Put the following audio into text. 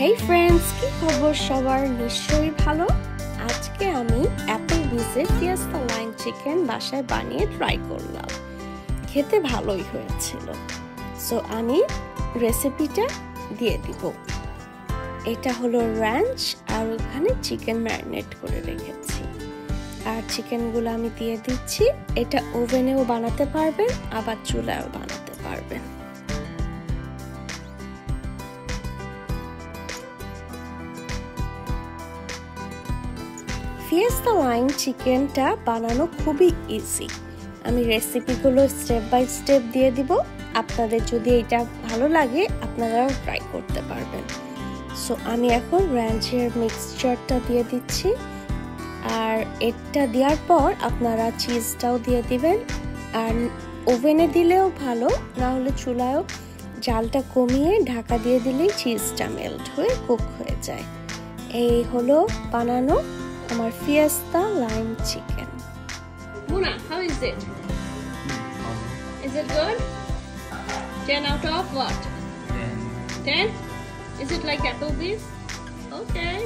হেই friends, কি খবর সবার? নিশ্চয়ই ভালো। আজকে আমি অ্যাপলবিসের ফিয়েস্তা লাইম চিকেন বাসায় বানিয়ে ট্রাই করলাম। খেতে ভালোই হয়েছিল। সো আমি রেসিপিটা দিয়ে দিব। এটা হলো রাঞ্চ, আর ওখানে চিকেন ম্যারিনেট করে রেখেছি। আর চিকেনগুলো আমি দিয়ে দিচ্ছি। এটা ওভেনেও বানাতে পারবেন, আবার চুলায়ও বানাতে পারবেন। ফিয়েস্তা লাইম চিকেনটা বানানো খুবই ইজি। আমি রেসিপিগুলো স্টেপ বাই স্টেপ দিয়ে দিব। আপনাদের যদি এটা ভালো লাগে আপনারাও ট্রাই করতে পারবেন। সো আমি এখন রাঞ্চের মিক্সচারটা দিয়ে দিচ্ছি। আর এটা দেওয়ার পর আপনারা চিজটাও দিয়ে দিবেন। আর ওভেনে দিলেও ভালো, না হলে চুলায়ও জালটা কমিয়ে ঢাকা দিয়ে দিলেই চিজটা মেল্ট হয়ে কুক হয়ে যায়। এই হলো বানানো আমার Fiesta lime chicken. Muna, how is it? Is it good? 10 out of what? 10. 10? Is it like Applebee's? Okay.